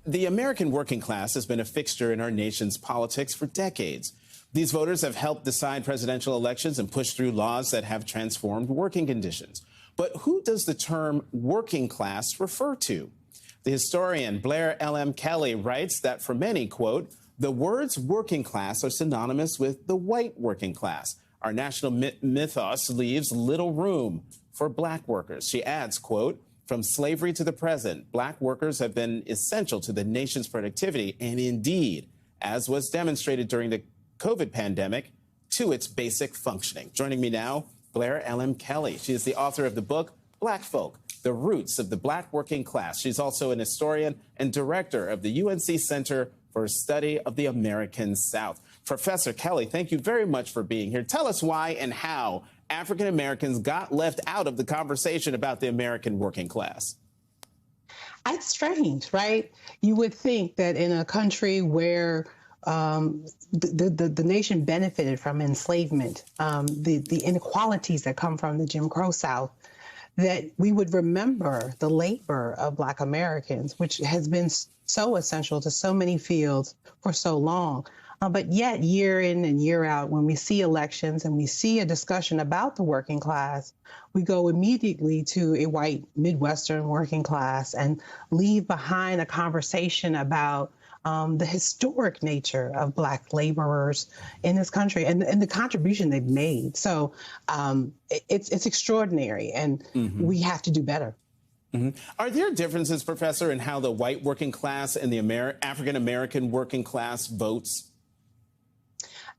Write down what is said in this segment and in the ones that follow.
The American working class has been a fixture in our nation's politics for decades. These voters have helped decide presidential elections and push through laws that have transformed working conditions. But who does the term working class refer to? The historian Blair L.M. Kelly writes that for many, quote, the words working class are synonymous with the white working class. Our national mythos leaves little room for black workers. She adds, quote, from slavery to the present, black workers have been essential to the nation's productivity and indeed, as was demonstrated during the COVID pandemic, to its basic functioning. Joining me now, Blair L.M. Kelly. She is the author of the book, Black Folk, The Roots of the Black Working Class. She's also an historian and director of the UNC Center for Study of the American South. Professor Kelly, thank you very much for being here. Tell us why and how African Americans got left out of the conversation about the American working class. It's strange, right? You would think that in a country where the nation benefited from enslavement, the inequalities that come from the Jim Crow South, that we would remember the labor of Black Americans, which has been so essential to so many fields for so long. But yet, year in and year out, when we see elections and we see a discussion about the working class, we go immediately to a white Midwestern working class and leave behind a conversation about the historic nature of Black laborers in this country and the contribution they've made. So it's extraordinary, and we have to do better. Are there differences, Professor, in how the white working class and the African-American working class votes?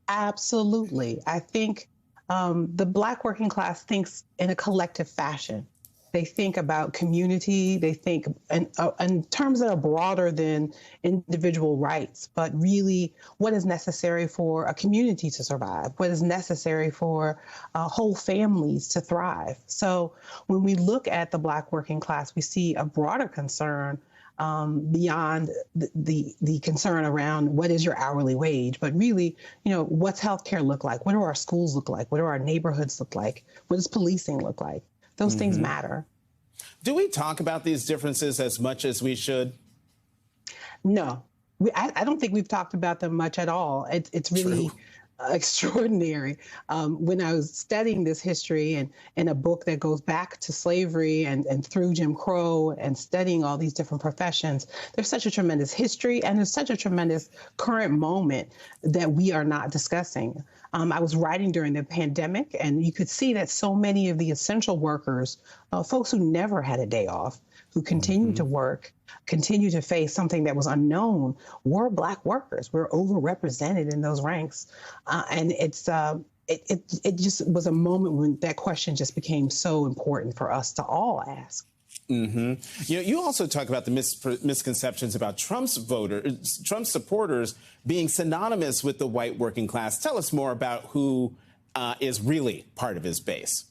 Absolutely. I think the Black working class thinks in a collective fashion. They think about community. They think in terms that are broader than individual rights, but really what is necessary for a community to survive, what is necessary for whole families to thrive. So when we look at the Black working class, we see a broader concern beyond the concern around what is your hourly wage, but really, what's healthcare look like? What do our schools look like? What do our neighborhoods look like? What does policing look like? Those things matter. Do we talk about these differences as much as we should? No, I don't think we've talked about them much at all. It's really extraordinary. When I was studying this history and in a book that goes back to slavery and through Jim Crow and studying all these different professions, there's such a tremendous history and there's such a tremendous current moment that we are not discussing. I was writing during the pandemic, and you could see that so many of the essential workers, folks who never had a day off, who continue to work, continue to face something that was unknown, were Black workers. We're overrepresented in those ranks. And it just was a moment when that question just became so important for us to all ask. You also talk about the misconceptions about Trump's supporters being synonymous with the white working class. Tell us more about who is really part of his base.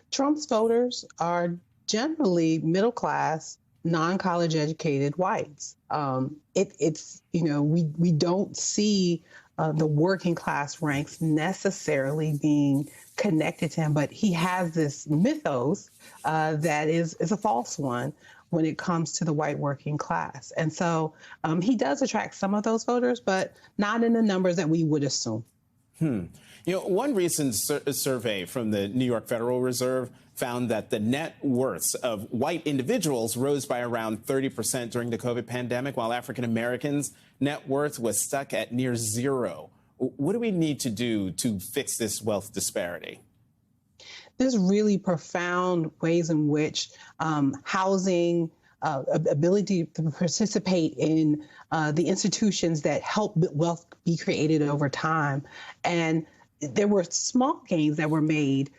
Trump's voters are generally middle class, non-college educated whites. We don't see the working class ranks necessarily being connected to him, but he has this mythos that is a false one when it comes to the white working class. And so he does attract some of those voters, but not in the numbers that we would assume. One recent survey from the New York Federal Reserve found that the net worths of white individuals rose by around 30% during the COVID pandemic, while African Americans' net worth was stuck at near zero. What do we need to do to fix this wealth disparity? There's really profound ways in which housing, ability to participate in the institutions that help wealth be created over time. And there were small gains that were made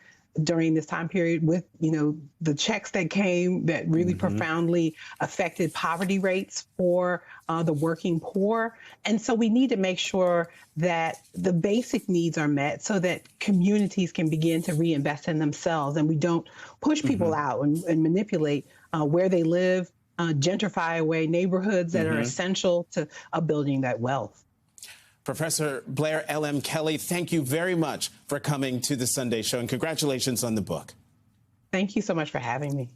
during this time period with, the checks that came that really profoundly affected poverty rates for the working poor. And so we need to make sure that the basic needs are met so that communities can begin to reinvest in themselves and we don't push people out and manipulate where they live, gentrify away neighborhoods that are essential to building that wealth. Professor Blair L.M. Kelly, thank you very much for coming to the Sunday Show, and congratulations on the book. Thank you so much for having me.